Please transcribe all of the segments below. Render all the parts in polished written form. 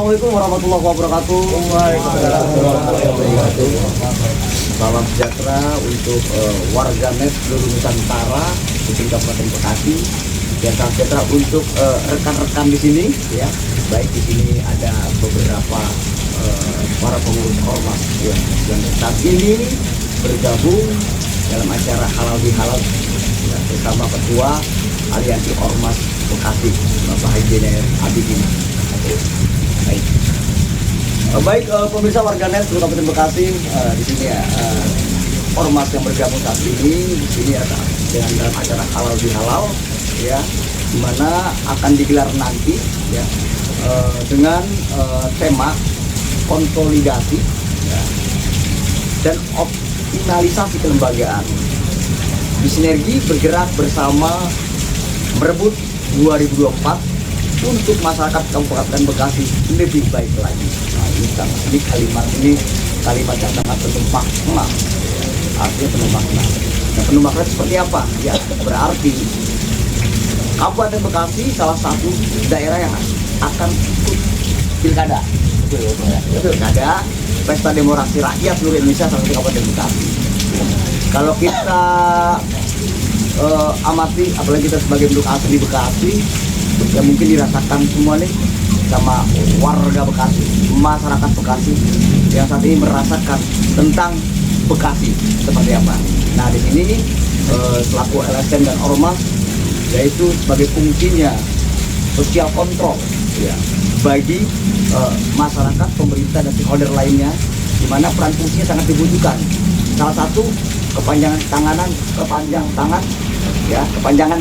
Assalamualaikum warahmatullahi wabarakatuh. Waalaikumsalam warahmatullahi wabarakatuh. Salam sejahtera untuk warganet seluruh Nusantara di Kabupaten Bekasi. Dan salam sejahtera untuk rekan-rekan di sini, ya. Baik di sini ada beberapa para pengurus ormas ya, yang saat ini bergabung dalam acara halal bihalal ya, bersama Ketua Aliansi Ormas Bekasi, Bapak Haji Abidin. Baik. Baik, pemirsa warganet seluruh Kabupaten Bekasi, di sini ya ormas yang bergabung saat ini di sini ada dengan dalam acara halal bihalal ya, di mana akan digelar nanti ya dengan tema konsolidasi ya, dan optimalisasi kelembagaan. Bersinergi bergerak bersama merebut 2024 untuk masyarakat Kabupaten Bekasi lebih baik lagi. Nah, ini kalimat yang sangat penuh makna, artinya penuh makna. Nah, penuh makna seperti apa? Ya, berarti Kabupaten Bekasi salah satu daerah yang akan ikut pilkada. Pilkada, pesta demokrasi rakyat seluruh Indonesia, salah satu Kabupaten Bekasi. Kalau kita amati, apalagi kita sebagai penduduk asli Bekasi, ya mungkin dirasakan semua nih sama warga Bekasi, masyarakat Bekasi yang saat ini merasakan tentang Bekasi seperti apa. Nah, di sini selaku LSM dan ormas, yaitu sebagai fungsinya sosial kontrol ya, bagi masyarakat, pemerintah dan stakeholder lainnya, di mana peran fungsinya sangat dibutuhkan. Salah satu kepanjangan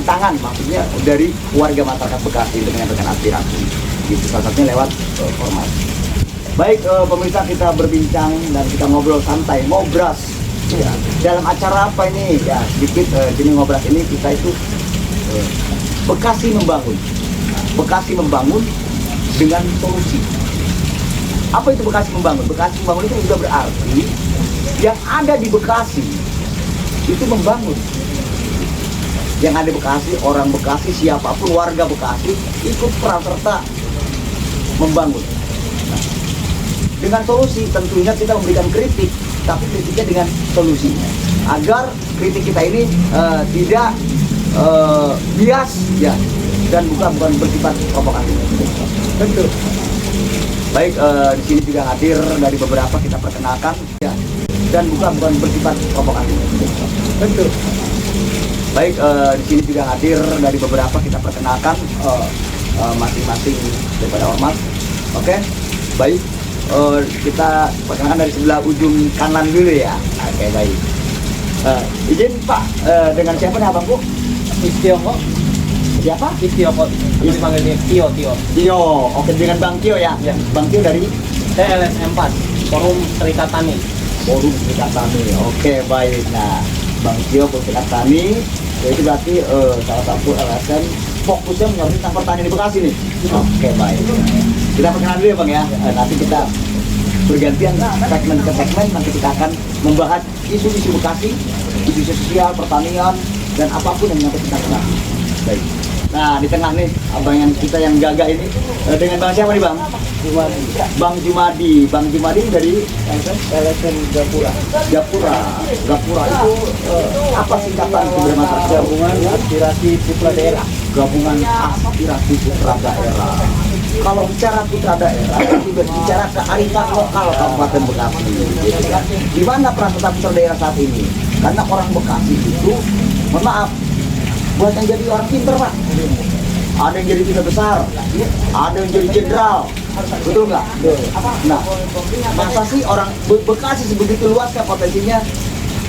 tangan maksudnya dari warga masyarakat Bekasi untuk menyampaikan aspirasi. Itu salah satunya lewat ormas. Baik, pemirsa, kita berbincang dan kita ngobrol santai, ngobras ya. Dalam acara apa ini? Ya, sedikit jenis ngobras ini kita itu Bekasi membangun. Bekasi membangun dengan solusi. Apa itu Bekasi membangun? Bekasi membangun itu juga berarti yang ada di Bekasi itu membangun. Yang ada di Bekasi, orang Bekasi, siapapun warga Bekasi ikut peran serta membangun. Nah, dengan solusi tentunya kita memberikan kritik, tapi kritiknya dengan solusinya agar kritik kita ini tidak bias ya, dan bukan bersifat provokatif. Betul. Baik, di sini juga hadir dari beberapa, kita perkenalkan ya, dan bukan bersifat provokatif. Betul. Baik, di sini juga hadir dari beberapa, kita perkenalkan masing-masing daripada ormas. Oke, baik, kita perkenalkan dari sebelah ujung kanan dulu ya. Oke, baik. Izin Pak, dengan siapa nih abangku? Tio kok. Siapa? Tio kok. Ini dipanggilnya Tio. Tio, oke, dengan Bang Tio ya? Ya. Bang Tio dari? Saya LSM 4, Forum Serikat Tani. Forum Serikat Tani, oke, baik. Nah, Bang Tio Serikat Tani, itu berarti salah satu LSM fokusnya menyoroti tentang pertanian di Bekasi nih. Oke, baik. Kita perkenalan dulu ya Bang ya. Nanti kita bergantian segmen ke segmen, nanti kita akan membahas isu-isu Bekasi, isu sosial, pertanian, dan apapun yang menyangkut tentang Bekasi. Baik. Nah, di tengah nih abang yang kita yang gagah ini dengan Bang siapa nih Bang? Jumadi. Bang Jumadi. Bang Jumadi dari LSM Gapura. Gapura itu apa singkatan sebenarnya Mas? Gabungan Aspirasi Putra Daerah. Gabungan Aspirasi Putra Daerah. Kalau bicara putra daerah, itu berbicara kearifan lokal Kabupaten Bekasi. Di mana peran serta putra daerah saat ini? Karena orang Bekasi itu, mohon maaf, buat yang jadi orang pinter Pak. Ada yang jadi duta besar, ada yang jadi jenderal, betul nggak? Nah, masa sih orang Bekasi sebegitu luasnya potensinya?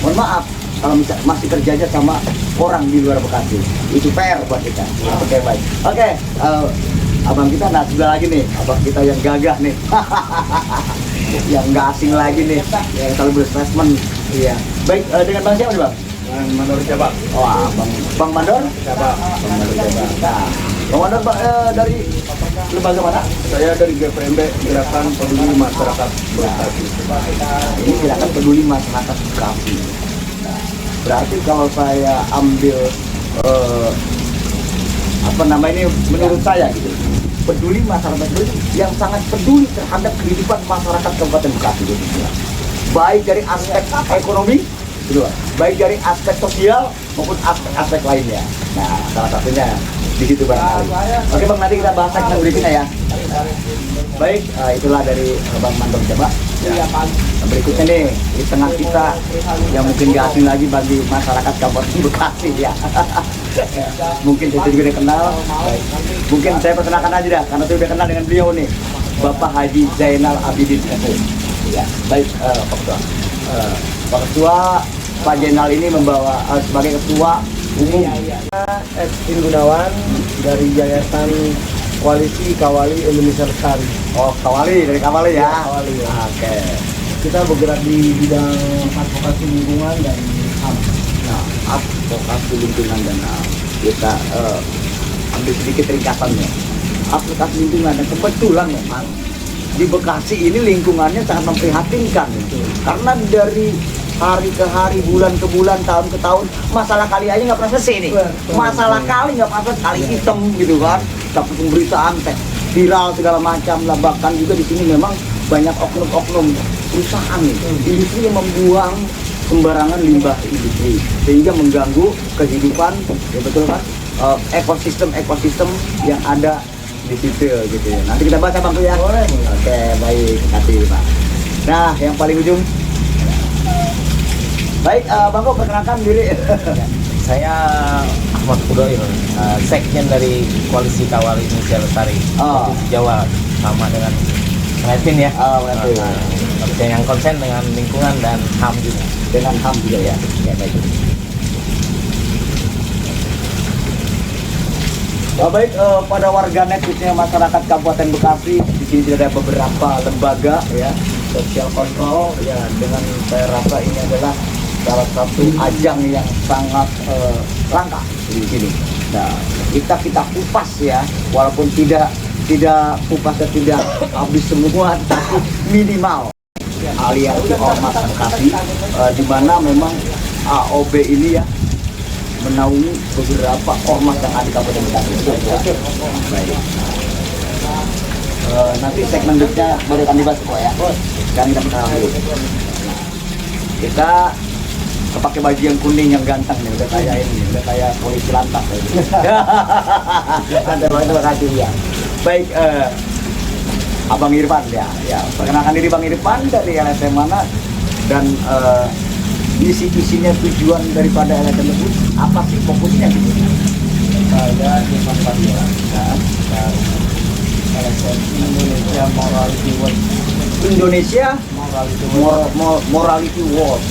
Mohon maaf, kalau masih kerjanya sama orang di luar Bekasi, itu PR buat kita. Oke, baik. Oke, abang kita, nah sebelah lagi nih, abang kita yang gagah nih, yang nggak asing lagi nih, yang selalu berstatement. Iya. Baik, dengan Bang siapa nih Bang? Bang Mandor Jabak. Wah, Bang Mandor? Jabak. Bang Mandor Jabak. Nah, Bang Mandor dari lembaga mana? Saya dari GPMB, Gerakan Peduli Masyarakat Bekasi. Ini Gerakan Peduli Masyarakat Bekasi. Nah, berarti kalau saya ambil apa nama ini menurut saya gitu, peduli, masyarakat peduli, yang sangat peduli terhadap kehidupan masyarakat Kabupaten Bekasi. Baik dari aspek ekonomi, gitu, baik dari aspek sosial maupun aspek lainnya. Nah, salah satunya di situ barangkali. Oke Bang, nanti kita bahas segmen berikutnya ya. Baik, itulah dari Bang Mandong coba. Ya. Berikutnya nih di tengah kita yang mungkin gak asing lagi bagi masyarakat Kabupaten Bekasi ya. Mungkin saya juga udah kenal. Baik. Mungkin saya perkenalkan aja dah, karena saya udah kenal dengan beliau nih, Bapak Haji Zainal Abidin. Ya, baik Pak Ketua. Pak Ketua, Pak Zainal ini membawa sebagai Ketua Umum. Edwin Gunawan dari Yayasan Koalisi Kawali Indonesia Lestari. Oh, Kawali, dari Kawali ya? Ya, Kawali ya. Oke. Kita bergerak di bidang advokasi lingkungan dan HAM. Nah, advokasi lingkungan dan kita ambil sedikit ringkasannya. Advokasi lingkungan dan kebetulan memang di Bekasi ini lingkungannya sangat memprihatinkan. Karena dari hari ke hari, bulan ke bulan, tahun ke tahun, masalah kali aja nggak pernah selesai nih. Masalah kali nggak pernah selesai, kali hitam gitu kan. Tapi pemberitaan viral segala macam lah, bahkan juga di sini memang banyak oknum-oknum perusahaan nih, industri yang membuang sembarangan limbah industri sehingga mengganggu kehidupan, ya betul kan, ekosistem yang ada di situ gitu ya. Nanti kita bahas ya Bang ya. Boleh. Oke, baik, terima kasih Pak. Nah, yang paling ujung. Baik, Bang Ko, perkenalkan diri. Saya Ahmad Kudoir, sekjen dari Koalisi Kawali Indonesia Lestari Provinsi Jawa, sama dengan Edwin ya. Yang konsen dengan lingkungan dan HAM juga. Dengan HAM juga ya. Ya baik. Baik, pada warganet khususnya masyarakat Kabupaten Bekasi, di sini tidak ada beberapa lembaga ya, sosial kontrol ya, dengan saya rasa ini adalah salah satu ajang yang sangat langka di sini. Nah, kita kupas ya, walaupun tidak kupas dan tidak habis semua, tapi minimal aliansi ormas Bekasi, di mana memang AOB ini ya menaungi beberapa ormas yang ada di Kabupaten Bekasi. Baik. Nanti segmen berikutnya baru kami bahas kok ya. Sekarang kita perkenalan dulu. Kita pakai baju yang kuning yang ganteng nih, udah kayak ini, udah kayak polisi lantas. Terima kasih ya. Baik, Abang Irfan ya, perkenalkan diri Bang Irfan dari LSM mana dan misi-misinya, tujuan daripada LSM itu apa sih, fokusnya gitu? Saya Irfan Fadila dari LSM Indonesia Morality Watch. Indonesia Morality Watch.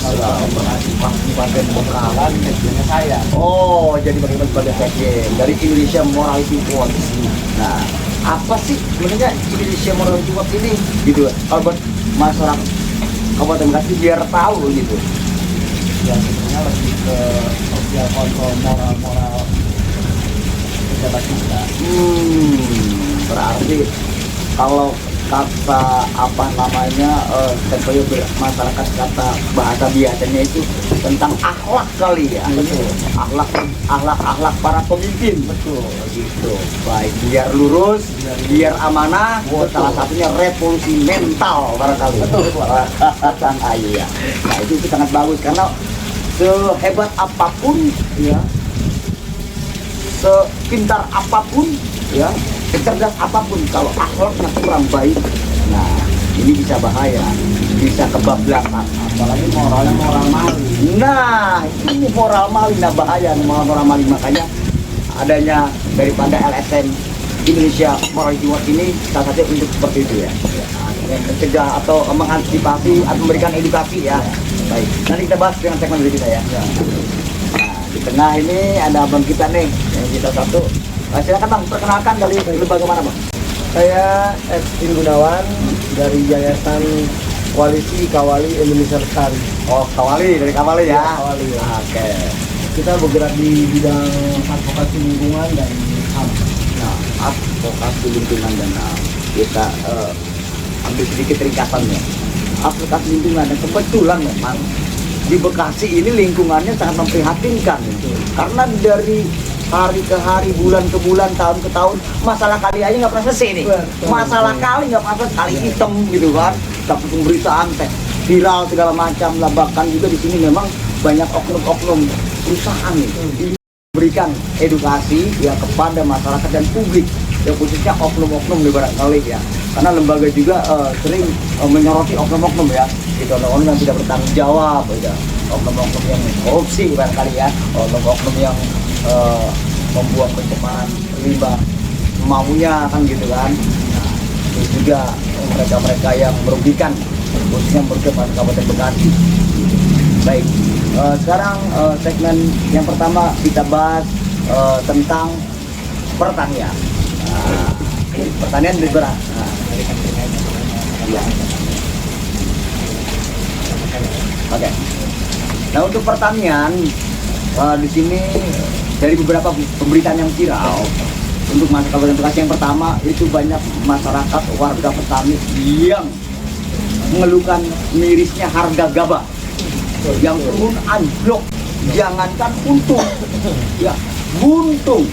Kabupaten Bekalan, sekjennya saya. Oh, jadi bagaimana sebagai sekjen dari Indonesia Morality Watch. Nah, apa sih sebenarnya Indonesia Morality Watch ini gitu? Kalau buat masyarakat Kabupaten Bekasi biar tahu gitu. Ya sebenarnya lebih ke sosial kontrol moral pejabat kita. Berarti kalau kata apa namanya masyarakat kata bahasa biasanya itu tentang akhlak kali ya. Betul. Akhlak para pemimpin. Betul. Gitu. Baik, biar lurus, biar amanah, salah satunya revolusi mental barangkali. Betul. Iya. Nah, itu sangat bagus karena sehebat apapun ya, sepintar apapun ya, secerdas apapun, kalau akhlaknya kurang baik, nah ini bisa bahaya, bisa kebablasan. Apalagi moralnya moral maling. Nah, ini moral maling, nah bahaya moral maling. Makanya adanya daripada LSM Indonesia Morality Watch ini salah satu untuk seperti itu ya. Mencegah atau mengantisipasi atau memberikan edukasi ya. Baik, nanti kita bahas dengan segmen berikutnya ya. Nah, di tengah ini ada abang kita nih, yang kita satu. Silakan Bang, perkenalkan dari lembaga mana Bang? Saya Edwin Gunawan dari Yayasan Koalisi Kawali Indonesia Lestari. Oh, Kawali, dari Kawali ya? Ya, Kawali ya. Oke. Kita bergerak di bidang advokasi lingkungan dan HAM. Nah, advokasi lingkungan dan kita ambil sedikit ringkasannya. Advokasi lingkungan dan kebetulan memang di Bekasi ini lingkungannya sangat memprihatinkan. Karena dari hari ke hari, bulan ke bulan, tahun ke tahun, masalah kali aja nggak pernah selesai nih. Masalah kali nggak pernah selesai, kali hitam gitu kan, tapi pemberitaan teh viral segala macam lah. Bahkan juga di sini memang banyak oknum-oknum perusahaan nih berikan edukasi ya kepada masyarakat dan publik, ya khususnya oknum-oknum di barangkali ya, karena lembaga juga sering menyoroti oknum-oknum ya, gitu, oknum yang tidak bertanggung jawab ya, oknum-oknum yang korupsi barangkali ya, oknum-oknum yang membuang pencemaran limbah maunya kan gitu kan. Nah, terus juga mereka-mereka yang merugikan, khususnya merugikan Kabupaten Bekasi. Baik, sekarang segmen yang pertama kita bahas tentang pertanian. Nah, pertanian lebih berat. Nah, ya. Oke. Nah, untuk pertanian di sini dari beberapa pemberitaan yang viral untuk masyarakat Kabupaten Bekasi, yang pertama itu banyak masyarakat warga petani yang mengeluhkan mirisnya harga gabah yang turun anjlok, jangankan untung ya buntung.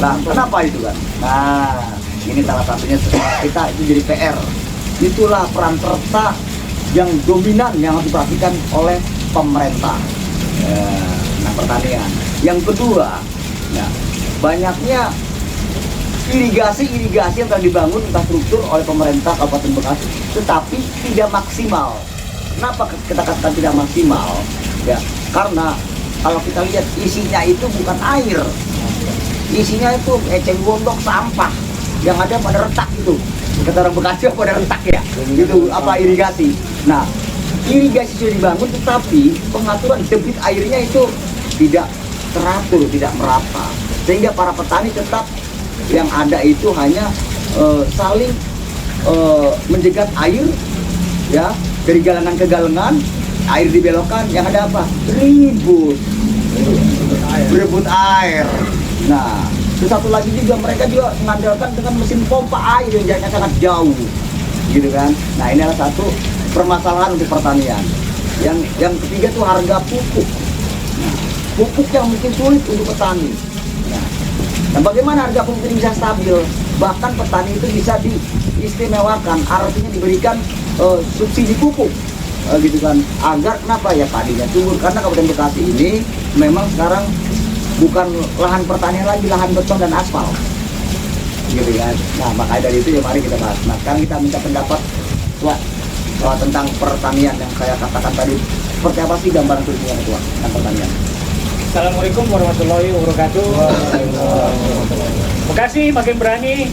Nah, kenapa itu kan? Nah, ini salah satunya kita itu jadi PR. Itulah peran serta yang dominan yang harus diperhatikan oleh pemerintah. Nah, pertanian. Yang kedua, ya, banyaknya irigasi yang telah dibangun infrastruktur oleh pemerintah Kabupaten Bekasi, tetapi tidak maksimal. Kenapa kita katakan tidak maksimal? Ya, karena kalau kita lihat isinya itu bukan air, isinya itu eceng gondok, sampah yang ada pada retak itu. Kata orang Bekasi pada retak ya, itu apa irigasi. Nah, irigasi sudah dibangun, tetapi pengaturan debit airnya itu tidak teratur, tidak merata, sehingga para petani tetap yang ada itu hanya saling menjegat air ya, dari galengan ke galengan, air dibelokkan, yang ada apa? Berebut air. Nah, terus satu lagi juga mereka juga mengandalkan dengan mesin pompa air yang jaraknya sangat jauh, gitu kan. Nah, ini adalah satu permasalahan untuk pertanian. Yang ketiga tuh harga pupuk. Nah, pupuk yang mungkin sulit untuk petani. Nah, bagaimana harga pupuk ini bisa stabil? Bahkan petani itu bisa diistimewakan, artinya diberikan subsidi pupuk, gitu kan. Agar kenapa ya padinya subur? Karena Kabupaten Bekasi ini memang sekarang bukan lahan pertanian lagi, lahan beton dan aspal, gitu kan. Nah, makanya dari itu ya mari kita bahas. Nah, sekarang kita minta pendapat tentang pertanian yang saya katakan tadi. Seperti apa sih gambaran kerugian itu tentang pertanian? Assalamualaikum warahmatullahi wabarakatuh. Bekasi makin berani.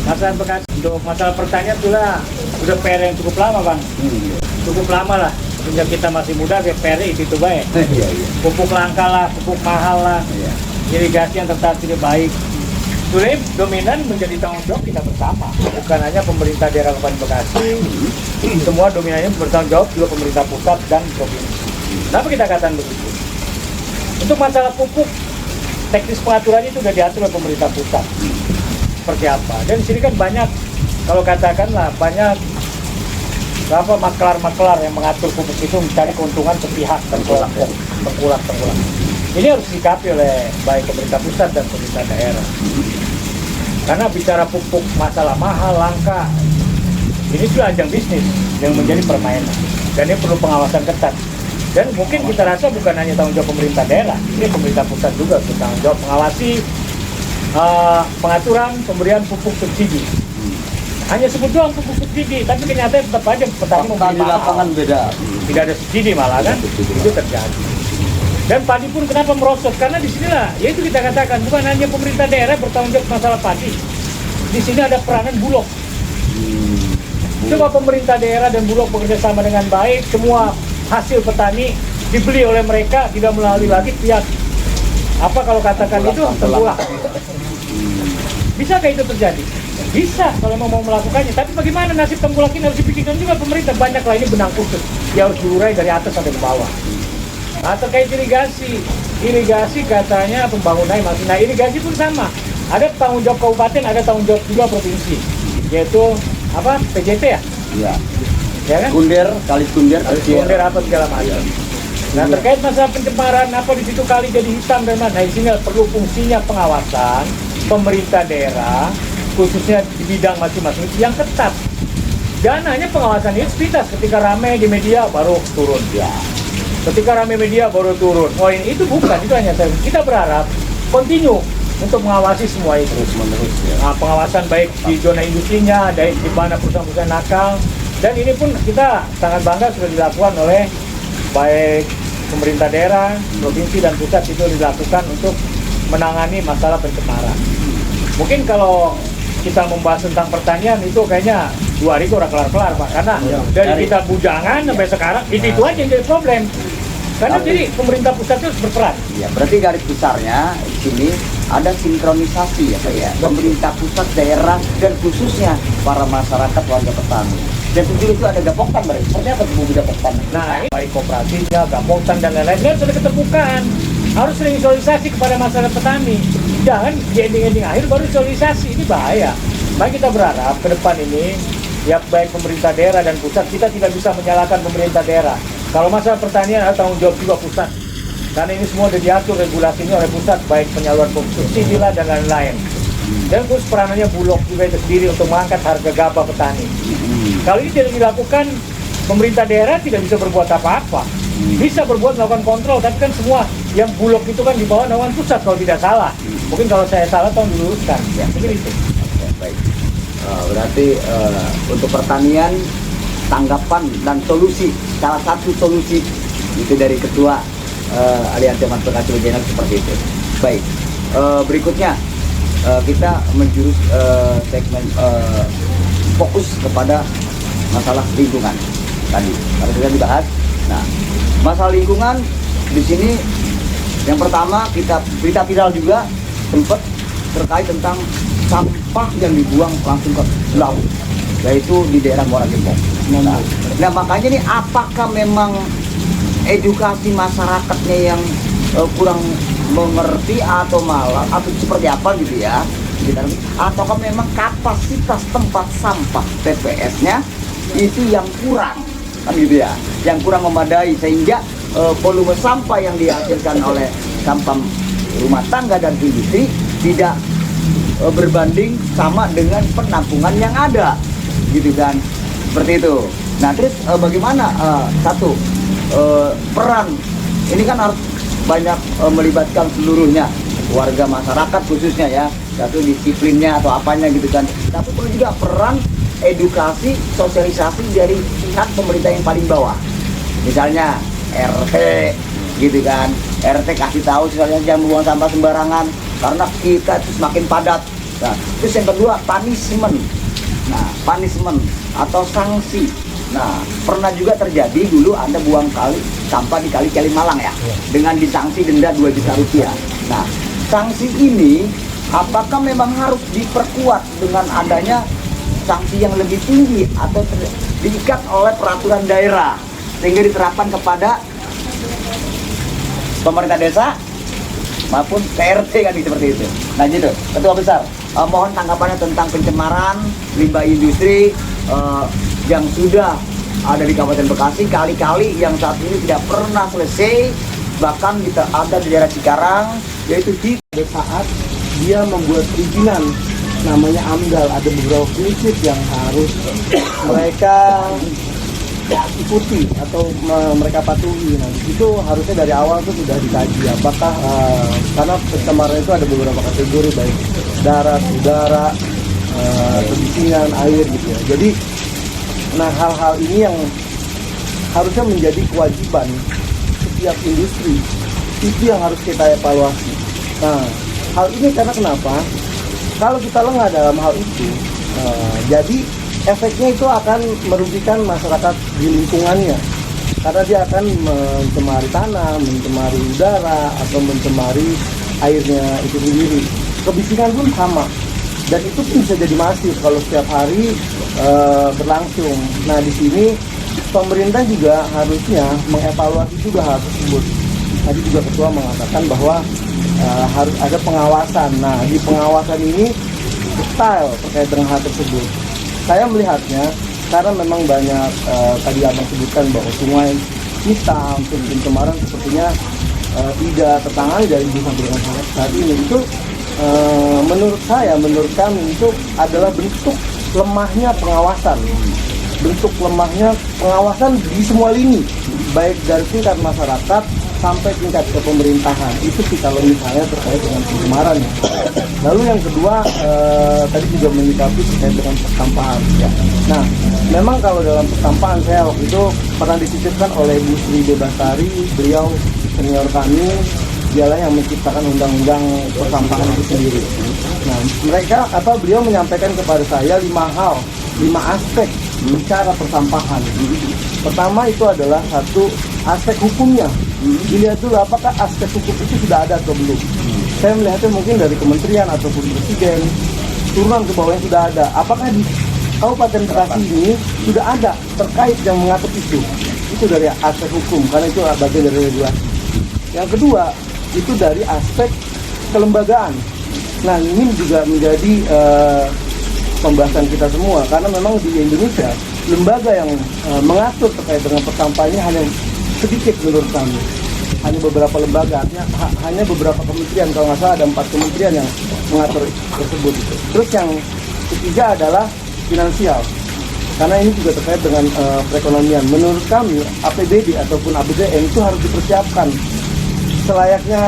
Masalah Bekasi untuk masalah pertanian sudah PR yang cukup lama, Bang. Cukup lama lah. Sejak kita masih muda, PR itu baik. Pupuk langka lah, pupuk mahal lah, irigasi yang tetap tidak baik. Sulit dominan menjadi tanggung jawab kita bersama. Bukan hanya pemerintah daerah Kabupaten Bekasi, semua dominannya bertanggung jawab juga pemerintah pusat dan provinsi. Kenapa kita katakan begitu? Untuk masalah pupuk, teknis pengaturannya itu sudah diatur oleh pemerintah pusat. Seperti apa? Dan di sini kan banyak, kalau katakanlah banyak maklar-maklar yang mengatur pupuk itu mencari keuntungan sepihak dan kelompok tengkulak. Ini harus disikapi oleh baik pemerintah pusat dan pemerintah daerah. Karena bicara pupuk masalah mahal, langka, ini sudah ajang bisnis yang menjadi permainan. Dan ini perlu pengawasan ketat. Dan mungkin kita rasa bukan hanya tanggung jawab pemerintah daerah, ini pemerintah pusat juga bertanggung jawab mengawasi pengaturan pemberian pupuk subsidi. Hanya sebut doang pupuk subsidi, tapi kenyataannya tetap aja petani membeli di lapangan beda. Tidak ada subsidi malah kan, itu terjadi. Dan padi pun kenapa merosot? Karena di sinilah, yaitu kita katakan bukan hanya pemerintah daerah bertanggung jawab masalah padi. Di sini ada peranan Bulog. Coba pemerintah daerah dan Bulog bekerja sama dengan baik, semua hasil petani dibeli oleh mereka, tidak melalui lagi pihak apa kalau katakan itu tengkulak. Bisakah itu terjadi? Bisa kalau mau melakukannya, tapi bagaimana nasib tengkulak ini harus dipikirkan juga pemerintah. Banyak lah ini benang khusus yang harus diurai dari atas sampai ke bawah. Nah, terkait irigasi katanya pembangunan masih. Nah, irigasi pun sama, ada tanggung jawab kabupaten, ada tanggung jawab juga provinsi, yaitu apa, PJT ya? Iya. Ya kan? Kunder, kali kunder apa segala macam. Nah, terkait masalah pencemaran, apa di situ kali jadi hitam dan mana? Nah, di sini perlu fungsinya pengawasan pemerintah daerah, khususnya di bidang masing-masing yang ketat. Dan hanya pengawasan ini sepintas, ketika ramai di media baru turun. Ya. Ketika ramai media baru turun. Oh, ini itu bukan, itu hanya kita berharap continue untuk mengawasi semua itu. Terus menerus ya. Nah, pengawasan baik di zona industrinya, di mana perusahaan-perusahaan nakal. Dan ini pun kita sangat bangga sudah dilakukan oleh baik pemerintah daerah, provinsi dan pusat itu dilakukan untuk menangani masalah pencemaran. Mungkin kalau kita membahas tentang pertanian itu kayaknya 2 hari itu udah kelar-kelar Pak, karena dari kita bujangan sampai sekarang itu aja yang jadi problem. Karena jadi pemerintah pusat itu harus berperan. Ya, berarti garis besarnya di sini ada sinkronisasi ya Pak ya. Pemerintah pusat, daerah, dan khususnya para masyarakat warga petani. Dan tentu itu ada gapoktan berarti. Seperti apa tuh gapoktan? Nah, ini baik kooperasinya, gapoktan dan lain-lain, dan sudah keterbukaan. Harus sering sosialisasi kepada masyarakat petani. Jangan di ending-ending akhir baru sosialisasi, ini bahaya. Maka kita berharap ke depan ini, ya baik pemerintah daerah dan pusat, kita tidak bisa menyalahkan pemerintah daerah. Kalau masalah pertanian ada tanggung jawab juga pusat. Karena ini semua sudah diatur regulasinya oleh pusat, baik penyaluran subsidi lah dan lain-lain. Dan khusus peranannya Bulog juga itu sendiri untuk mengangkat harga gabah petani. Kalau ini tidak dilakukan, pemerintah daerah tidak bisa berbuat apa-apa. Bisa berbuat melakukan kontrol, tapi kan semua yang Bulog itu kan di bawah naungan pusat kalau tidak salah. Mungkin kalau saya salah tolong diluruskan. Ya, mungkin itu. Oke, baik. Berarti untuk pertanian tanggapan dan solusi, salah satu solusi itu dari Ketua Aliansi Transportasi Regional seperti itu. Baik, berikutnya kita menjurus segmen fokus kepada masalah lingkungan tadi. Karena sudah dibahas. Nah, masalah lingkungan di sini yang pertama kita berita viral juga sempat terkait tentang sampah yang dibuang langsung ke laut, yaitu di daerah Muara Gembong. Nah, makanya ini apakah memang edukasi masyarakatnya yang kurang mengerti atau malah atau seperti apa gitu ya? Ataukah memang kapasitas tempat sampah TPS-nya itu yang kurang, kan gitu ya? Yang kurang memadai sehingga volume sampah yang dihasilkan oleh sampah rumah tangga dan industri tidak berbanding sama dengan penampungan yang ada, gitu kan? Seperti itu. Nah, terus bagaimana peran ini kan harus banyak melibatkan seluruhnya warga masyarakat khususnya ya, satu disiplinnya atau apanya gitu kan. Tapi perlu juga peran edukasi sosialisasi dari pihak pemerintah yang paling bawah, misalnya RT gitu kan. RT kasih tahu misalnya jangan membuang sampah sembarangan karena kita itu semakin padat. Nah, terus yang kedua punishment. Nah, punishment atau sanksi. Nah, pernah juga terjadi dulu Anda buang sampah di Kali Kalimalang ya, dengan disanksi denda 2 juta rupiah. Nah, sanksi ini apakah memang harus diperkuat dengan adanya sanksi yang lebih tinggi atau diikat oleh peraturan daerah sehingga diterapkan kepada pemerintah desa maupun PRT kan seperti itu. Nah gitu, Ketua Besar, mohon tanggapannya tentang pencemaran limbah industri yang sudah ada di Kabupaten Bekasi kali-kali yang saat ini tidak pernah selesai, bahkan kita ada di daerah Cikarang, yaitu di saat dia membuat perizinan namanya AMDAL, ada beberapa prinsip yang harus mereka ikuti atau mereka patuhi. Nah, itu harusnya dari awal itu sudah dikaji apakah karena pencemaran itu ada beberapa kategori, baik darat, udara, kebisingan, air gitu ya. Jadi nah hal-hal ini yang harusnya menjadi kewajiban setiap industri, itu yang harus kita evaluasi. Nah, hal ini karena kenapa? Kalau kita lengah dalam hal itu, jadi efeknya itu akan merugikan masyarakat di lingkungannya, karena dia akan mencemari tanah, mencemari udara, atau mencemari airnya itu sendiri. Kebisingan pun sama, dan itu pun bisa jadi masif kalau setiap hari berlangsung. Nah, di sini pemerintah juga harusnya mengevaluasi juga hal tersebut. Tadi juga Ketua mengatakan bahwa harus ada pengawasan. Nah, di pengawasan ini detail terkait dengan hal tersebut. Saya melihatnya karena memang banyak tadi Abang sebutkan bahwa sungai hitam, pencemaran sepertinya tidak tertangani dari dulu sampai dengan saat ini. Itu menurut saya, menurut kami itu adalah bentuk lemahnya pengawasan. Bentuk lemahnya pengawasan di semua lini, baik dari tingkat masyarakat sampai tingkat ke pemerintahan. Itu sih kalau misalnya terkait dengan pencemaran. Lalu yang kedua, tadi juga menyikapi terkait dengan persampahan. Ya. Nah, memang kalau dalam persampahan saya waktu itu pernah dititipkan oleh Bu Sri Bebastari, beliau senior kami, dialah yang menciptakan undang-undang persampahan itu sendiri. Nah, beliau menyampaikan kepada saya 5 aspek bicara persampahan. Pertama itu adalah satu aspek hukumnya. Dilihat dulu apakah aspek hukum itu sudah ada atau belum. Saya melihatnya mungkin dari kementerian ataupun presiden turunan ke bawahnya sudah ada. Apakah di Kabupaten Bekasi ini sudah ada terkait yang mengatur itu? Itu dari aspek hukum karena itu bagian dari regulasi. Yang kedua itu dari aspek kelembagaan. Nah ini juga menjadi pembahasan kita semua karena memang di Indonesia lembaga yang mengatur terkait dengan persampahan ini hanya sedikit menurut kami, hanya beberapa lembaga, hanya beberapa kementerian, kalau nggak salah ada 4 kementerian yang mengatur tersebut. Terus yang ketiga adalah finansial, karena ini juga terkait dengan perekonomian. Menurut kami APBD ataupun APBN itu harus dipersiapkan selayaknya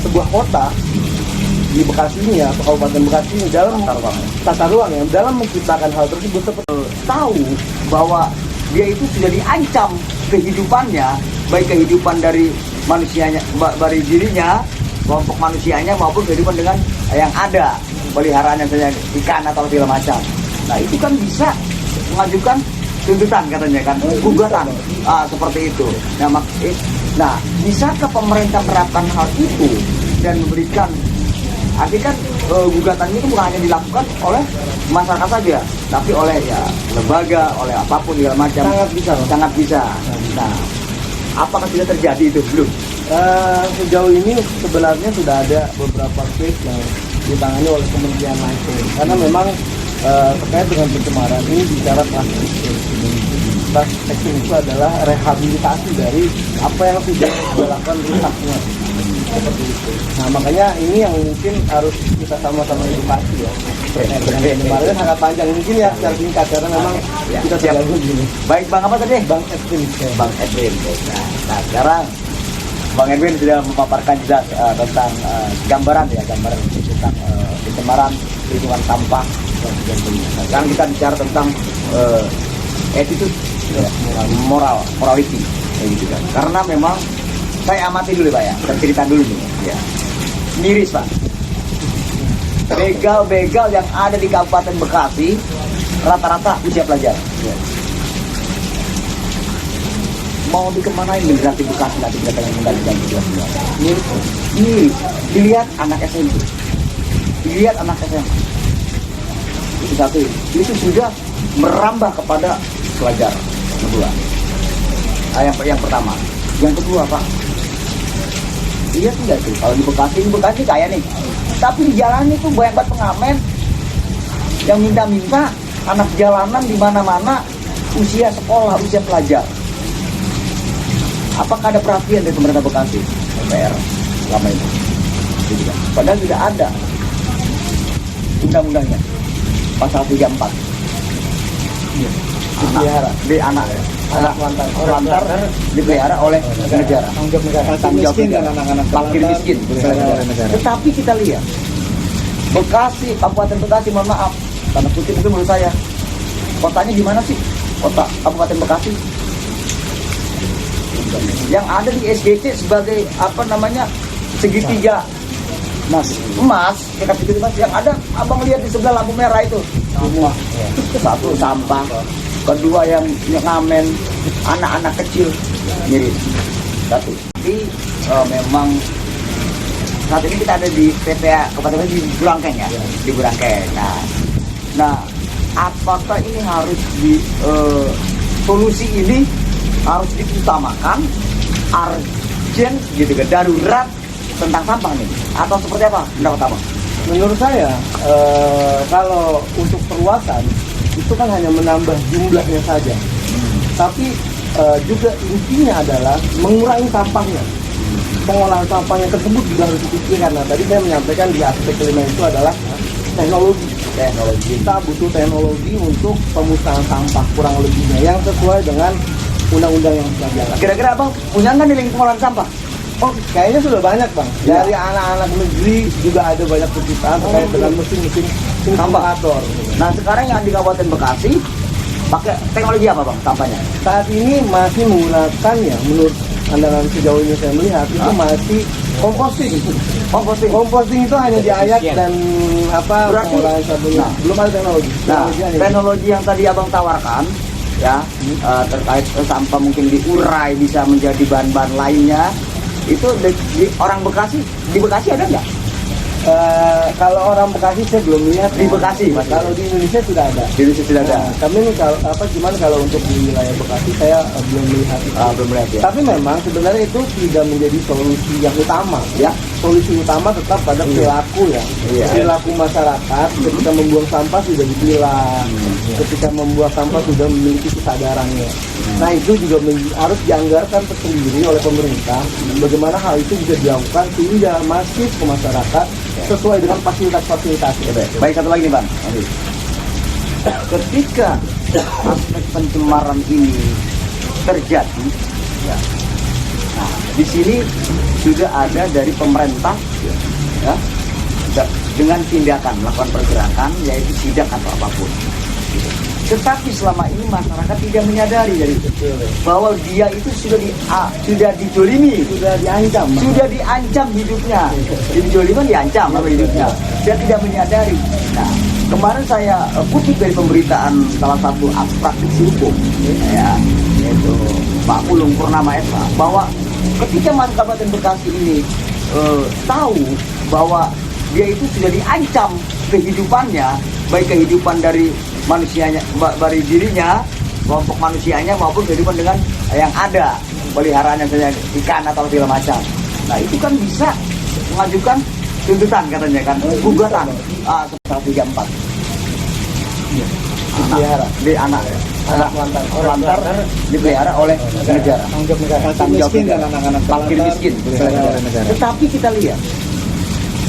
sebuah kota di Bekasi ini ya, atau Kabupaten Bekasi ini dalam tata ruang ya, dalam menciptakan hal tersebut seperti Tahu bahwa dia itu sudah diancam kehidupannya, baik kehidupan dari manusianya, dari dirinya, kelompok manusianya maupun kehidupan dengan yang ada, peliharaannya saja ikan atau segala macam. Nah itu kan bisa mengajukan tuntutan katanya kan, gugatan seperti itu. Nah bisakah pemerintah menerapkan hal itu dan memberikan, artinya kan gugatan ini bukan hanya dilakukan oleh masyarakat saja, tapi oleh ya lembaga, oleh apapun segala macam. Sangat bisa. Nah, apakah sudah terjadi itu belum? Sejauh ini sebenarnya sudah ada beberapa case yang ditangani oleh kementerian lain. Karena memang terkait dengan pencemaran ini bicara plastik. Plastik itu adalah rehabilitasi dari apa yang sudah dilakukan rusaknya. Seperti itu. Nah makanya ini yang mungkin harus kita sama-sama edukasi ya. Kemarin sangat panjang mungkin ya secara singkat karena memang kita tergabung gini. Baik Bang apa tadi? Bang Edwin. Bang Edwin. Nah sekarang Bang Edwin sudah memaparkan juga tentang gambaran tentang pencemaran lingkungan sampah. Sekarang kita bicara tentang attitude, morality, gitu kan. Karena memang saya amati dulu Pak ya, kita cerita dulu nih. Ya. Miris Pak. Begal-begal yang ada di Kabupaten Bekasi rata-rata usia pelajar. Ya. Mau dikemanain generasi Bekasi nanti mereka yang menggantikan jelas-jelas. Miris. Dilihat anak SMP. Dilihat anak SMA. Itu satu. Itu sudah merambah kepada pelajar. Kedua. Yang pertama. Yang kedua Pak. Lihat enggak tuh, kalau di Bekasi kaya nih. Tapi di jalan itu banyak banget pengamen yang minta-minta anak jalanan di mana-mana usia sekolah, usia pelajar. Apakah ada perhatian dari pemerintah Bekasi, DPR selama ini? Padahal tidak ada undang-undangnya. Pasal 34. Dipelihara di anak lantar dipelihara oleh negara. Tanggung jawab negara. Anak-anak fakir miskin. Tetapi kita lihat Bekasi, Kabupaten Bekasi, mohon maaf, tanda kutip mungkin menurut saya, kotanya gimana sih? Kota Kabupaten Bekasi yang ada di SGC sebagai segitiga emas, yang ada abang lihat di sebelah lampu merah itu semua. Satu sampah, kedua yang ngamen anak-anak kecil mirip. Satu. Jadi memang saat ini kita ada di TPA Kabupaten di Burangkeng ya, di Burangkeng. Nah, apakah ini harus solusi ini harus diutamakan, urgent gitu kan, darurat tentang sampah nih, atau seperti apa pendapat abang? Menurut saya kalau untuk perluasan itu kan hanya menambah jumlahnya saja, tapi juga intinya adalah mengurangi sampahnya. Pengolahan sampahnya tersebut juga harus dipikirkan. Nah, tadi saya menyampaikan di aspek kelima itu adalah teknologi. Kita butuh teknologi untuk pemusnahan sampah kurang lebihnya yang sesuai dengan undang-undang yang sudah diangkat. Kira-kira Abang punya nggak nih link pengolahan sampah? Oh, kayaknya sudah banyak Bang. Dari anak-anak negeri juga ada banyak penciptaan terkait dengan mesin-mesin sampah. Nah, sekarang yang di Kabupaten Bekasi pakai teknologi apa Bang sampahnya? Saat ini masih menggunakan ya, menurut pandangan sejauh ini saya melihat itu masih composting. Composting itu hanya diayak dan apa Berarti- pengolahan sabunnya. Belum ada teknologi. Nah, hanya- teknologi yang tadi Abang tawarkan ya terkait sampah mungkin diurai bisa menjadi bahan-bahan lainnya itu di orang Bekasi, di Bekasi ada nggak? Kalau orang Bekasi saya belum lihat Di Bekasi, Mas. Kalau di Indonesia sudah ada. Di Indonesia sudah ada. Nah, kami kalau cuman kalau untuk di wilayah Bekasi saya belum melihat itu. Belum lihat ya. Tapi memang sebenarnya itu tidak menjadi solusi yang utama. Ya. Solusi utama tetap pada perilaku ya. Iya. Perilaku masyarakat ketika membuang sampah sudah dipilah. Ketika membuang sampah sudah memiliki kesadarannya. Nah itu juga harus dianggarkan tersendiri oleh pemerintah. Bagaimana hal itu bisa dilakukan sehingga masif ke masyarakat sesuai dengan fasilitas-fasilitas. Baik, satu lagi nih Bang. Ketika aspek pencemaran ini terjadi, ya, nah di sini sudah ada dari pemerintah, ya, dengan tindakan melakukan pergerakan yaitu sidak atau apapun. Tetapi selama ini masyarakat tidak menyadari dari itu bahwa dia itu sudah dijolimi, Sudah diancam. sudah diancam hidupnya. Jadi joliman diancam apa hidupnya. Dia tidak menyadari. Nah, kemarin saya kutip dari pemberitaan salah satu praktisi hukum, ya, yaitu Pak Pulung Purnama Esa, bahwa ketika masyarakat Kabupaten Bekasi ini tahu bahwa dia itu sudah diancam kehidupannya, baik kehidupan dari manusianya, dari dirinya, kelompok manusianya maupun kehidupan dengan yang ada peliharaannya saja ikan atau segala macam. Nah itu kan bisa mengajukan tuntutan katanya kan, gugatan 134. Dipelihara. Di anak lantar dipelihara oleh negara. Tanggung jawab Tanggung jawab miskin negara. dan anak-anak Fakir terlantar miskin. dipelihara oleh negara. Tetapi kita lihat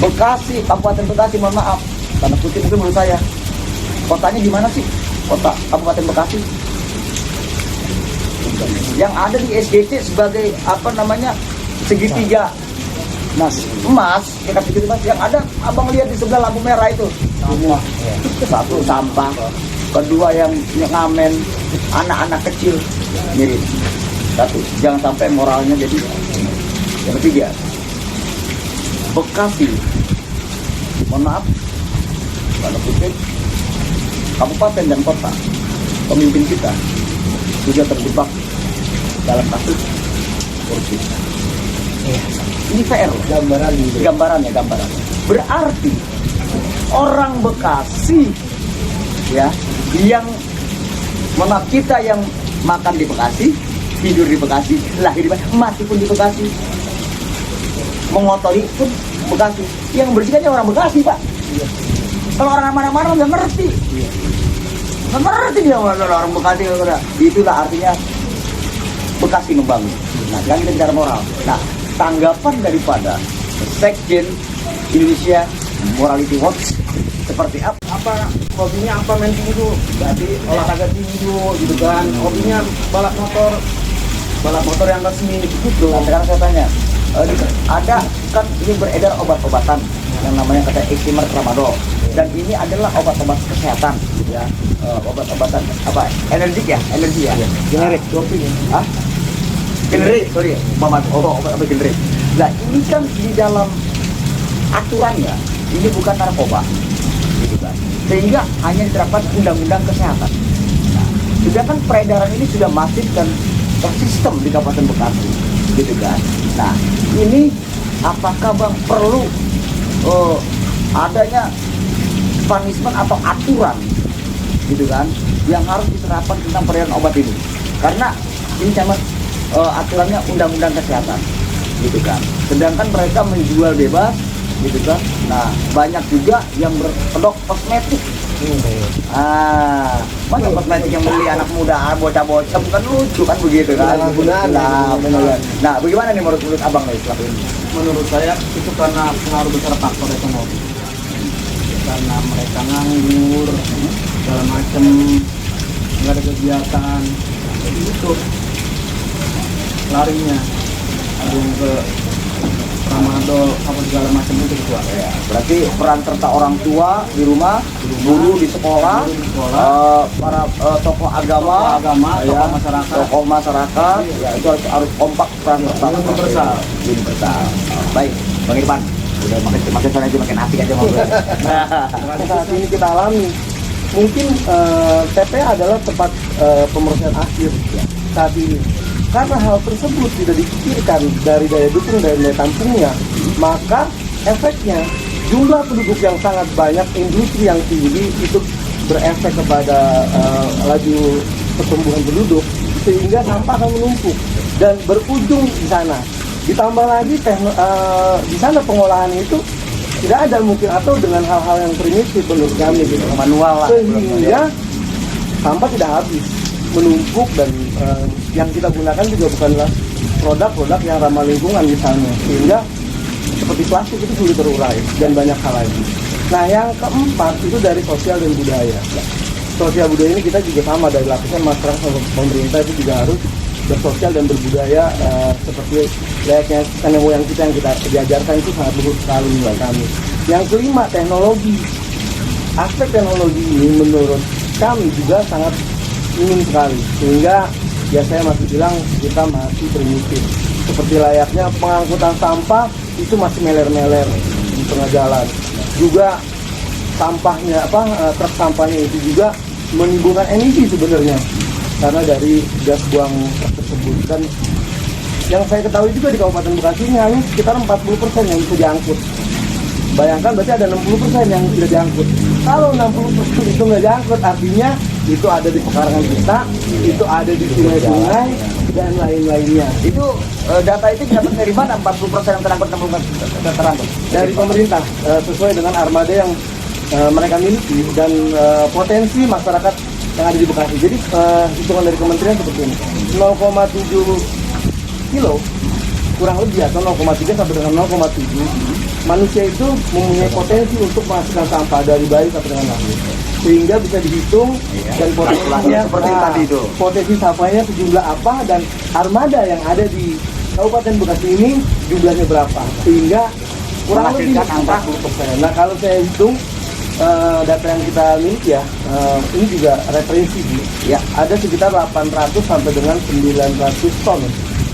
Bekasi, Kabupaten Bekasi, mohon maaf, karena kutip itu menurut saya, kotanya di mana sih? Kota Kabupaten Bekasi yang ada di SGC sebagai apa namanya segitiga emas, ya kata gitu Mas, yang ada abang lihat di sebelah lampu merah itu sampah. Satu sampah, kedua yang ngamen anak-anak kecil mirip. Satu, jangan sampai moralnya jadi. Yang ketiga, Bekasi, mohon maaf, kalau kutip, kabupaten dan kota, pemimpin kita juga terjebak dalam kasus korupsi. Ini PR loh. Gambarannya. Berarti orang Bekasi, ya, yang mohon maaf, kita yang makan di Bekasi, tidur di Bekasi, lahir di Bekasi, mati pun di Bekasi, mengotori pun Bekasi, yang bersihkannya orang Bekasi Pak. Kalau orang mana-mana nggak ngerti, nggak ngerti dia orang Bekasi. Itulah artinya Bekasi membangun. Nah, sekarang kita bicara moral. Nah, tanggapan daripada Sekjen Indonesia Morality Watch seperti apa? Hobinya apa main tinju? Jadi olahraga tinju gitu kan. Hobinya balap motor yang resmi gitu. Nah, sekarang saya tanya, ada kan ini beredar obat-obatan yang namanya kata Eximer Tramadol, dan ini adalah obat-obat kesehatan, ya, obat-obatan apa? Energi ya. Generik, doping. Hah? Generik, sorry, obat generik. Nah ini kan di dalam aturannya ini bukan narkoba, gitu kan? Sehingga hanya diterapkan undang-undang kesehatan. Nah, sedangkan peredaran ini sudah masif dan tersistem di Kabupaten Bekasi, gitu kan? Nah ini apakah Bang perlu adanya punishment atau aturan, gitu kan, yang harus diterapkan tentang peredaran obat ini? Karena ini sama aturannya undang-undang kesehatan, gitu kan. Sedangkan mereka menjual bebas, gitu kan. Nah banyak juga yang berkedok kosmetik Masa kosmetik yang beli anak muda, bocah-bocah bukan lucu kan begitu kan? Penyalahgunaan. Benar. Nah, bagaimana nih menurut abang nih setelah ini? Menurut saya itu karena pengaruh besar faktor ekonomi, karena mereka nganggur segala macam, nggak ada kegiatan, jadi itu larinya ada yang ke tramadol apa segala macam itu gitu. Ya, berarti peran serta orang tua di rumah, guru di sekolah, para tokoh agama, tokoh masyarakat, ya itu harus kompak peran serta Universal. Baik, Bang Irfan, udah makin sana aja makin asik aja ngobrol. Saat ini kita alami, mungkin TPA adalah tempat pemrosesan akhir saat ini. Karena hal tersebut tidak dipikirkan dari daya dukung dan daya tampungnya, maka efeknya jumlah penduduk yang sangat banyak, industri yang tinggi itu berefek kepada laju pertumbuhan penduduk, sehingga sampah akan menumpuk dan berujung di sana. Ditambah lagi di sana pengolahan itu tidak ada mungkin, atau dengan hal-hal yang primitif menurut kami gitu, Manual lah. sehingga sampah tidak habis, menumpuk, dan yang kita gunakan juga bukanlah produk-produk yang ramah lingkungan misalnya, sehingga seperti plastik itu sulit terurai dan banyak hal lain. Nah, yang keempat itu dari sosial dan budaya. Sosial budaya ini kita juga sama, dari lapisan masyarakat sama pemerintah itu juga harus bersosial dan berbudaya, seperti layaknya nenek moyang kita yang kita diajarkan itu sangat luhur sekali buat kami. Yang kelima, teknologi. Aspek teknologi ini menurut kami juga sangat minim sekali, sehingga ya saya masih bilang kita masih primitif. Seperti layaknya pengangkutan sampah itu masih meler-meler di tengah jalan. Juga sampahnya truk sampahnya itu juga menimbulkan emisi sebenarnya karena dari gas buang truk tersebut. Dan yang saya ketahui juga di Kabupaten Bekasi ini hanya sekitar 40% yang bisa diangkut. Bayangkan berarti ada 60% yang tidak diangkut. Kalau 60% itu nggak diangkut, artinya itu ada di pekarangan kita, itu ada di sungai-sungai dan lain-lainnya. Itu data itu dapat dari mana? 40% yang terangkut, 60% terangkut Dari pemerintah, sesuai dengan armada yang mereka miliki dan potensi masyarakat yang ada di Bekasi. Jadi hitungan dari kementerian seperti ini, 0,7 kilo kurang lebih, atau 0,3 sampai dengan 0,7 manusia itu mempunyai potensi untuk menghasilkan sampah dari bayi sampai dengan lahir, sehingga bisa dihitung dan potensinya seperti tadi itu. Potensi sampahnya sejumlah apa, dan armada yang ada di Kabupaten Bekasi ini jumlahnya berapa, sehingga kurang lebih Menghasilkan 40%. Nah, kalau saya hitung data yang kita miliki ya, ini juga referensi ya, ada sekitar 800 sampai dengan 900 ton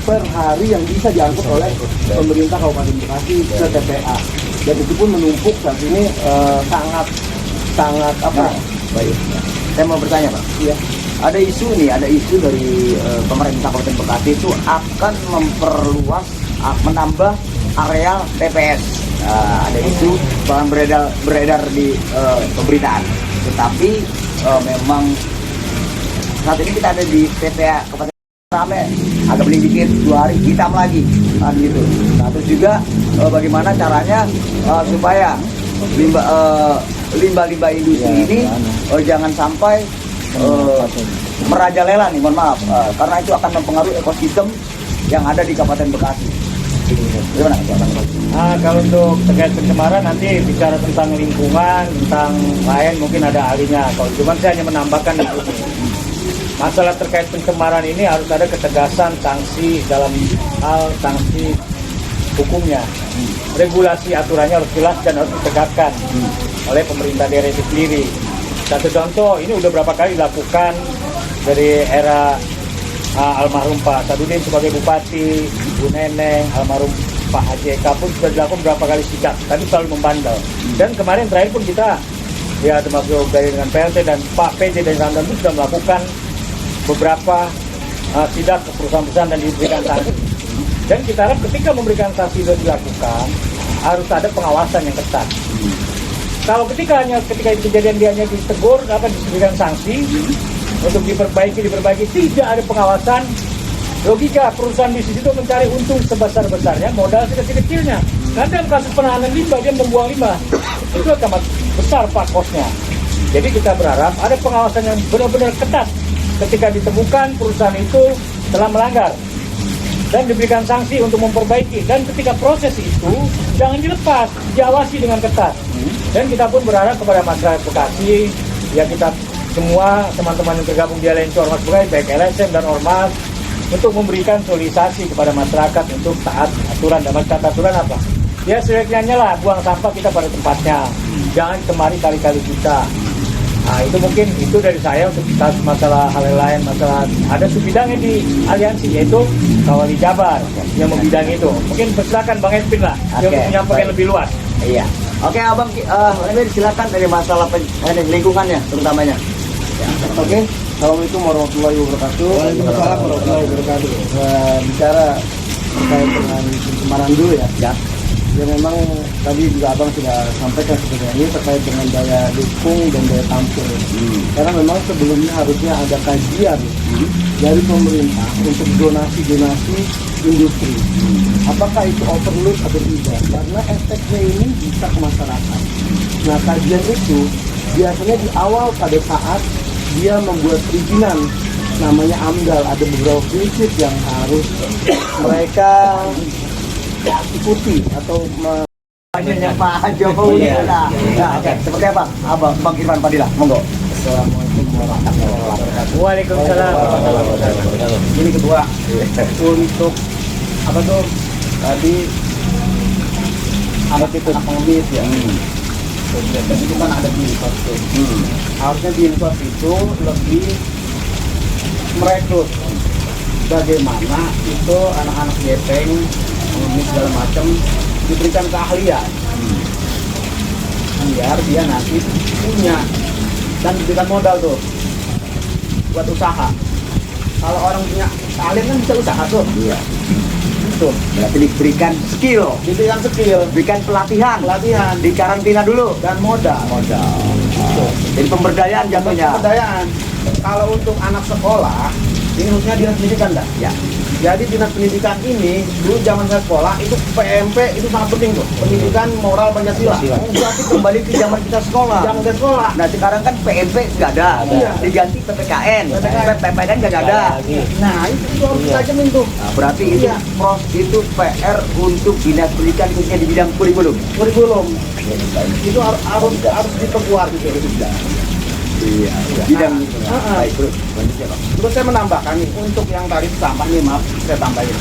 per hari yang bisa diangkut oleh pemerintah Kabupaten Bekasi ke TPA, dan itu pun menumpuk saat ini sangat Baik. Saya mau bertanya, Pak. Iya. Ada isu dari pemerintah Kabupaten Bekasi itu akan memperluas, menambah area TPS. Ada isu bahkan beredar di pemberitaan. Tetapi memang saat ini kita ada di TPA Kabupaten rame, agak beli dikit, 2 hari hitam lagi, kan gitu. Nah, terus juga bagaimana caranya supaya limbah-limbah industri ini jangan sampai merajalela nih, mohon maaf, karena itu akan mempengaruhi ekosistem yang ada di Kabupaten Bekasi. Gimana? Nah, kalau untuk terkait pencemaran nanti bicara tentang lingkungan, tentang lain mungkin ada ahlinya. Kalau cuman saya hanya menambahkan di sini. Masalah terkait pencemaran ini harus ada ketegasan sanksi dalam hal sanksi hukumnya. Regulasi aturannya harus jelas dan harus ditegakkan oleh pemerintah daerah itu sendiri. Satu contoh, ini udah berapa kali dilakukan dari era almarhum Pak Sadudin sebagai Bupati, Ibu Neneng, almarhum Pak AJK pun sudah dilakukan berapa kali sidak, tapi selalu membandel. Dan kemarin terakhir pun kita, ya termasuk dari dengan PLT dan Pak PJ dan kawan-kawan itu sudah melakukan beberapa sidak ke perusahaan-perusahaan dan diberikan sanksi. Dan kita harap ketika memberikan sanksi itu dilakukan, harus ada pengawasan yang ketat. Kalau ketika itu kejadian dia hanya ditegur, dapat diberikan sanksi untuk diperbaiki, tidak ada pengawasan. Logika perusahaan di situ mencari untung sebesar-besarnya, modal sekecil-kecilnya. Karena dalam kasus penahanan limbah, dia membuang limbah, itu akan besar pak kosnya. Jadi kita berharap ada pengawasan yang benar-benar ketat ketika ditemukan perusahaan itu telah melanggar dan diberikan sanksi untuk memperbaiki. Dan ketika proses itu jangan dilepas, diawasi dengan ketat. Dan kita pun berharap kepada masyarakat Bekasi, ya kita semua teman-teman yang tergabung di Aliansi Ormas Bekasi, baik LSM dan Ormas, untuk memberikan sosialisasi kepada masyarakat untuk taat aturan. Dan taat aturan apa? Ya seyogyanya lah, buang sampah kita pada tempatnya, jangan kemari kali-kali kita. Nah itu mungkin itu dari saya untuk masalah hal lain, masalah ada subbidangnya di aliansi yaitu Kawali Jabar yang membidang itu. Mungkin persilakan Bang Edwin lah yang menyampaikan lebih luas. Iya. Oke Abang, Edwin silakan dari masalah lingkungannya terutamanya. Oke. Assalamualaikum warahmatullahi wabarakatuh. Waalaikumsalam warahmatullahi wabarakatuh. Bicara terkait dengan pencemaran dulu ya. Ya. Ya memang tadi juga Abang sudah sampaikan sebenarnya ini terkait dengan daya dukung dan daya tampung. Karena memang sebelumnya harusnya ada kajian dari pemerintah untuk donasi-donasi industri. Apakah itu overload atau tidak? Karena efeknya ini bisa ke masyarakat. Nah kajian itu biasanya di awal pada saat dia membuat perizinan, namanya AMDAL, ada beberapa prinsip yang harus mereka ikuti atau Akhirnya Pak Jokowi. Nah, oke. Seperti apa? Bang Irfan Fadilah, monggo. Assalamualaikum warahmatullahi wabarakatuh. Waalaikumsalam warahmatullahi wabarakatuh. Ini kedua untuk apa tuh tadi anak pengemis ya. Itu kan ada di Infos tuh. Harusnya di Infos itu lebih merekrut bagaimana itu anak-anak gepeng pengemis segala macam diberikan keahlian biar dia nanti punya dan diberikan modal tuh buat usaha. Kalau orang punya keahlian kan bisa usaha tuh. Iya. Itu Berarti diberikan skill, diberikan pelatihan, di karantina dulu dan modal. Gitu. Jadi pemberdayaan jatuhnya. Pemberdayaan. Kalau untuk anak sekolah ini khususnya dinas pendidikan dah. Ya. Jadi dinas pendidikan ini dulu zaman saya sekolah itu PMP itu sangat penting tuh, pendidikan moral Pancasila. Berarti kembali ke zaman kita sekolah. Zaman saya sekolah. Nah sekarang kan PMP nggak ada, Iya. diganti PPKN, PPKN nggak ada. Nah itu harus kita jamin tuh. Nah, berarti itu Iya. itu PR untuk dinas pendidikan khususnya di bidang kurikulum. Itu harus diperkuat gitu. Iya. Bidang itu. Nah, Baik terus. Lanjutnya Pak. Terus saya menambahkan nih untuk yang tadi sampah nih, maaf saya tambahin.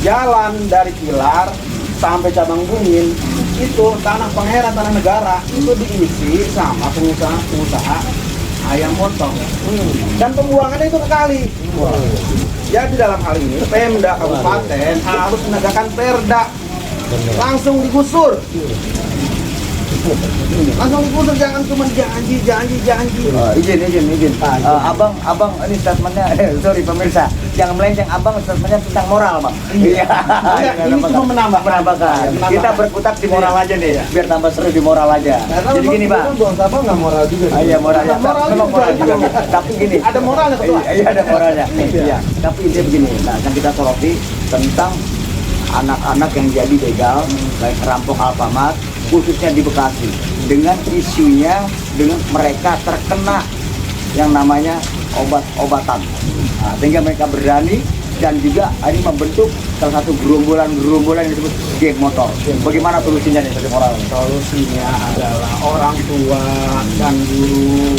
Jalan dari Pilar sampai Cabang Bungin itu tanah penghera, tanah negara itu diisi sama pengusaha ayam potong. Dan pembuangannya itu ke kali. Jadi dalam hal ini Pemda Kabupaten harus menegakkan perda, langsung digusur. Langsung digusur, jangan cuma janji. Izin. Abang ini statementnya, sorry pemirsa, jangan melenceng. Abang statementnya tentang moral, Bang. Iya. Ini cuma menambahkan. Kita berkutat di moral aja nih, biar tambah seru di moral aja. Jadi gini, Bang. Buang sampah nggak moral juga. Iya, moralnya. Memang moral juga. Tapi gini. Ada moralnya, Ketua. Iya, ada moralnya. Iya. Tapi intinya begini. Nah, yang kita soroti tentang anak-anak yang jadi begal, baik perampok Alfamart, khususnya di Bekasi, dengan isunya dengan mereka terkena yang namanya obat-obatan, nah, sehingga mereka berani dan juga ini membentuk salah satu gerombolan yang disebut geng motor. Bagaimana solusinya nih dari moral? Solusinya adalah orang tua dan guru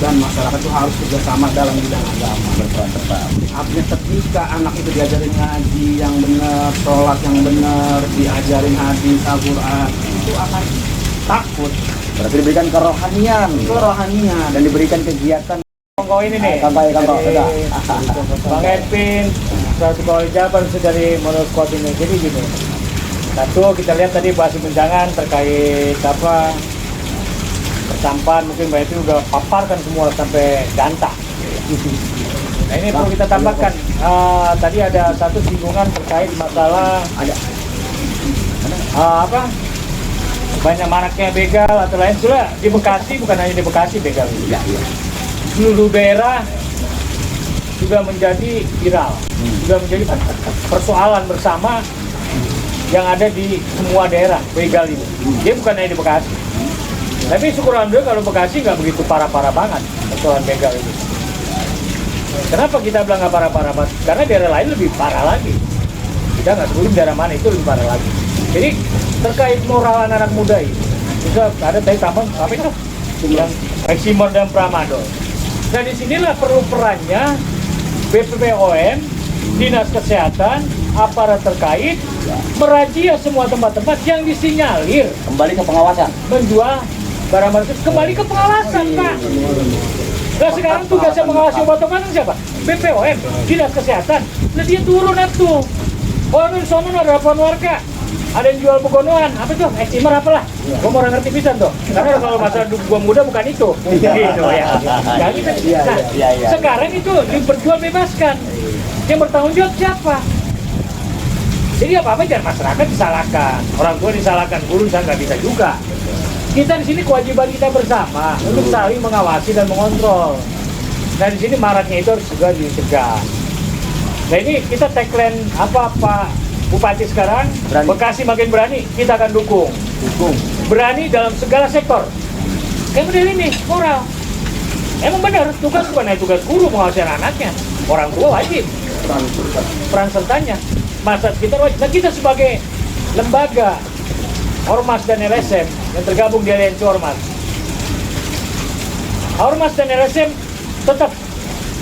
dan masyarakat itu harus kerjasama dalam bidang agama. Berperan serta. Artinya ketika anak itu diajarin ngaji yang benar, sholat yang benar, diajarin hadis Al-Quran, itu akan takut, Berarti diberikan kerohanian kerohanian. dan diberikan kegiatan. Monggo ini nih. Kampai, Dari sudah. Bang Edwin, satu Kawali Jabar dari menurut ini. Jadi gini. Satu kita lihat tadi bahas benjangan terkait apa persampahan, mungkin Mbak itu udah paparkan semua sampai gantah. Nah ini perlu kita tambahkan. Tadi ada satu singgungan terkait masalah apa banyak maraknya begal atau lain sudah di Bekasi, bukan hanya di Bekasi begal ini. Iya. Seluruh daerah juga menjadi viral, juga menjadi persoalan bersama yang ada di semua daerah begal ini. Dia bukan hanya di Bekasi. Tapi syukur alhamdulillah kalau Bekasi nggak begitu parah-parah banget persoalan begal itu. Kenapa kita bilang nggak parah-parah banget? Karena daerah lain lebih parah lagi. Kita nggak sebelum daerah mana itu lebih parah lagi. Jadi terkait moral anak-anak muda ini, bisa ada tadi tambang apa itu? Yang Eksimor dan Pramado. Nah disinilah perlu perannya BPOM, Dinas Kesehatan, aparat terkait, merazia semua tempat-tempat yang disinyalir Kembali ke pengawasan. menjual barang-barang itu, kembali ke pengawasan, Pak. Nah sekarang tugasnya mengawasi obat-obatan siapa? BPOM, Dinas Kesehatan. Nah dia turun tuh. Oh ini di sana ada laporan warga, ada yang jual begonoan, apa tuh? Eksimor apalah? Gua mau ngerti pisan tuh. Karena kalau masalah gua muda bukan itu. Gitu ya. Nah, gitu. Nah, sekarang itu diperjual bebaskan. Yang bertanggung jawab siapa? Jadi apa-apa jangan masyarakat disalahkan, orang tua disalahkan, guru nggak bisa juga. Kita di sini kewajiban kita bersama untuk saling mengawasi dan mengontrol. Nah di sini maraknya itu harus juga dicegah. Nah ini kita tagline apa Pak Bupati sekarang, Berani. Bekasi makin berani, kita akan dukung. Berani dalam segala sektor. Kayak model ini, moral. Emang benar, tugas bukan hanya tugas guru mengawasi anak-anaknya. Orang tua wajib. Peran sertanya. Masa kita wajib. Nah kita sebagai lembaga Ormas dan LSM yang tergabung di Aliansi Ormas. Ormas dan LSM tetap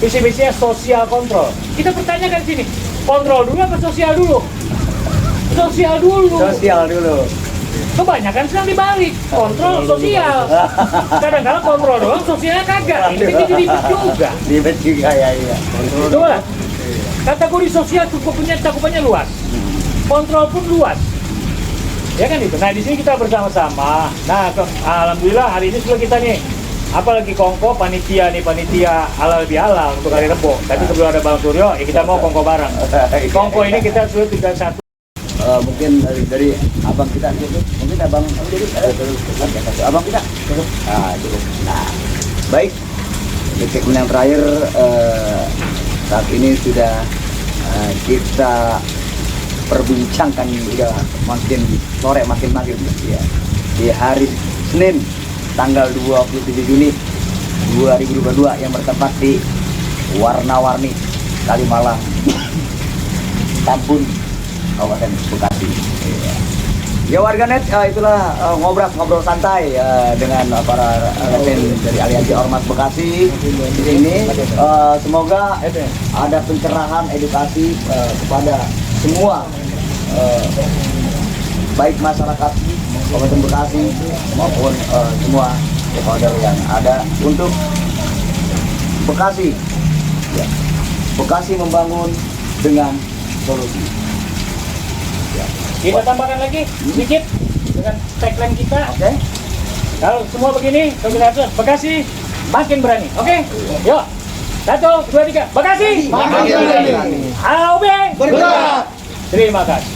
visi-misinya sosial kontrol. Kita pertanyakan sini, kontrol dulu apa sosial dulu? Sosial dulu. Sosial dulu. Kebanyakan sedang dibalik, kontrol sosial. Kadang-kadang kontrol doang, sosialnya kagak. Ini jadi ribet juga. Ribet juga ya. Coba, kategori sosial cakupannya luas, kontrol pun luas. Ya kan itu. Nah di sini kita bersama-sama. Nah alhamdulillah hari ini sudah kita nih, apalagi kongko panitia halal bihalal untuk hari Rebo. Tadi sebelum ada Bang Suryo, ya kita mau kongko bareng. Kongko ini kita sudah 31. Mungkin dari abang kita gitu, mungkin abang abang kita cukup. Nah, baik. Detik yang terakhir saat ini sudah kita perbincangkan udah makin sore makin ya. Di hari Senin tanggal 27 Juni 2022 yang bertempat di Warna-Warni Kalimalang Tambun Kabupaten Bekasi. Ya warganet, itulah ngobrol santai dengan para rekan dari Aliansi Ormas Bekasi di sini. Semoga ada pencerahan edukasi kepada semua, baik masyarakat Kabupaten Bekasi maupun semua stakeholder yang ada untuk Bekasi. Ya. Bekasi membangun dengan solusi. Ya. Kita tambahkan lagi sedikit dengan tagline kita. Oke. Kalau semua begini, Bekasi makin berani. Oke? Yuk. 1, 2, 3. Bekasi Makin berani. AOB Bergerak. Terima kasih.